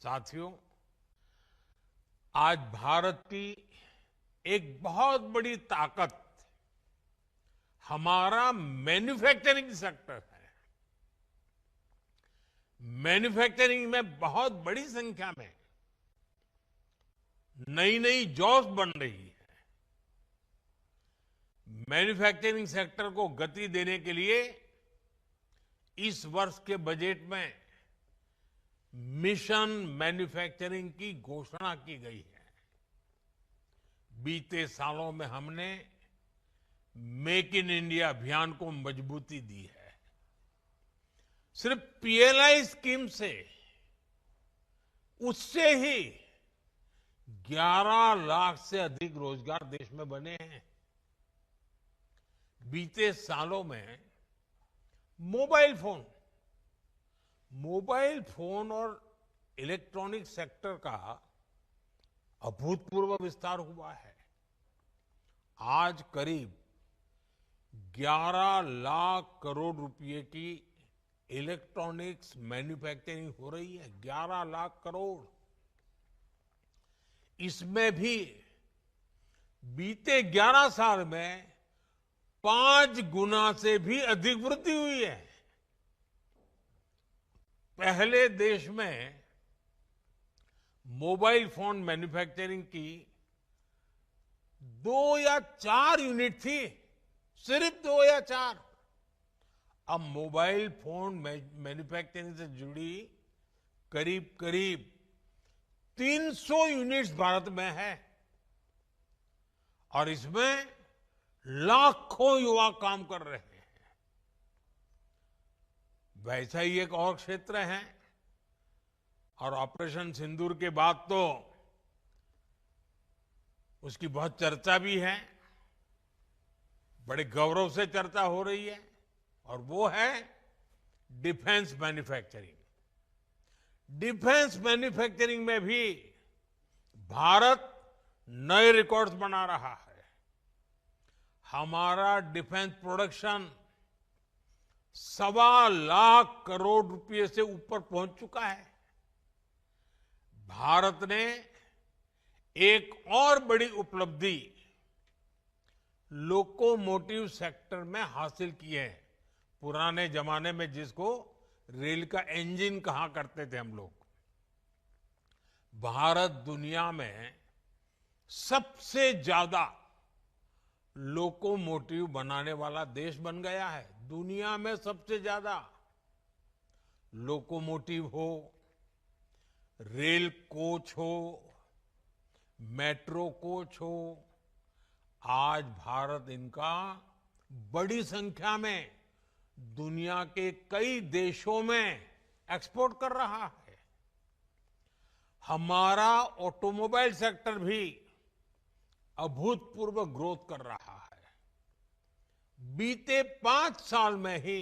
साथियों, आज भारत की एक बहुत बड़ी ताकत हमारा मैन्युफैक्चरिंग सेक्टर है। मैन्युफैक्चरिंग में बहुत बड़ी संख्या में नई नई जॉब्स बन रही है। मैन्युफैक्चरिंग सेक्टर को गति देने के लिए इस वर्ष के बजट में मिशन मैन्युफैक्चरिंग की घोषणा की गई है। बीते सालों में हमने मेक इन इंडिया अभियान को मजबूती दी है। सिर्फ पीएलआई स्कीम से उससे ही 11 लाख से अधिक रोजगार देश में बने हैं। बीते सालों में मोबाइल फोन और इलेक्ट्रॉनिक सेक्टर का अभूतपूर्व विस्तार हुआ है। आज करीब 11 लाख करोड़ रुपए की इलेक्ट्रॉनिक्स मैन्युफैक्चरिंग हो रही है। 11 लाख करोड़। इसमें भी बीते 11 साल में 5 गुना से भी अधिक वृद्धि हुई है। पहले देश में मोबाइल फोन मैन्युफैक्चरिंग की 2 या 4 यूनिट थी, सिर्फ 2 या 4। अब मोबाइल फोन मैन्युफैक्चरिंग से जुड़ी करीब करीब 300 यूनिट्स भारत में है और इसमें लाखों युवा काम कर रहे हैं। वैसा ही एक और क्षेत्र है और ऑपरेशन सिंदूर के बाद तो उसकी बहुत चर्चा भी है, बड़े गौरव से चर्चा हो रही है, और वो है डिफेंस मैन्युफैक्चरिंग। डिफेंस मैन्युफैक्चरिंग में भी भारत नए रिकॉर्ड्स बना रहा है। हमारा डिफेंस प्रोडक्शन 1.25 लाख करोड़ रुपए से ऊपर पहुंच चुका है। भारत ने एक और बड़ी उपलब्धि लोकोमोटिव सेक्टर में हासिल की है। पुराने जमाने में जिसको रेल का इंजन कहा करते थे हम लोग। भारत दुनिया में सबसे ज्यादा लोकोमोटिव बनाने वाला देश बन गया है। दुनिया में सबसे ज्यादा लोकोमोटिव हो, रेल कोच हो, मेट्रो कोच हो, आज भारत इनका बड़ी संख्या में दुनिया के कई देशों में एक्सपोर्ट कर रहा है। हमारा ऑटोमोबाइल सेक्टर भी अभूतपूर्व ग्रोथ कर रहा है। बीते 5 साल में ही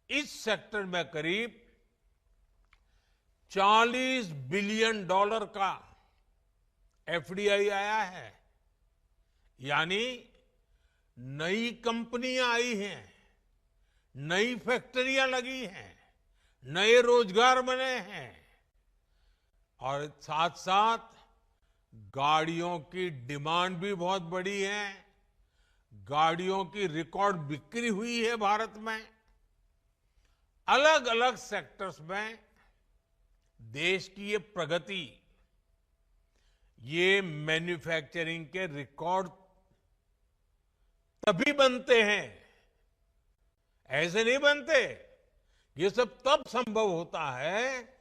इस सेक्टर में करीब $40 बिलियन का एफडीआई आया है। यानी नई कंपनियां आई हैं, नई फैक्ट्रियां लगी हैं, नए रोजगार बने हैं और साथ साथ गाड़ियों की डिमांड भी बहुत बढ़ी है। गाड़ियों की रिकॉर्ड बिक्री हुई है भारत में। अलग अलग सेक्टर्स में देश की ये प्रगति, ये मैन्युफैक्चरिंग के रिकॉर्ड तभी बनते हैं, ऐसे नहीं बनते। ये सब तब संभव होता है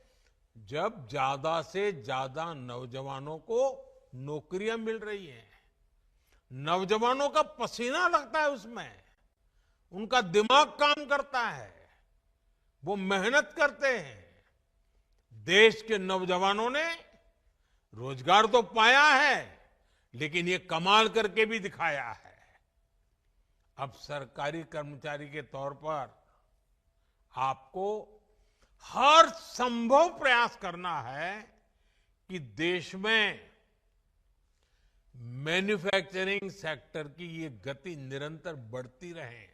जब ज्यादा से ज्यादा नौजवानों को नौकरियां मिल रही हैं। नौजवानों का पसीना लगता है उसमें, उनका दिमाग काम करता है, वो मेहनत करते हैं। देश के नौजवानों ने रोजगार तो पाया है, लेकिन ये कमाल करके भी दिखाया है। अब सरकारी कर्मचारी के तौर पर आपको हर संभव प्रयास करना है कि देश में मैन्युफैक्चरिंग सेक्टर की ये गति निरंतर बढ़ती रहे।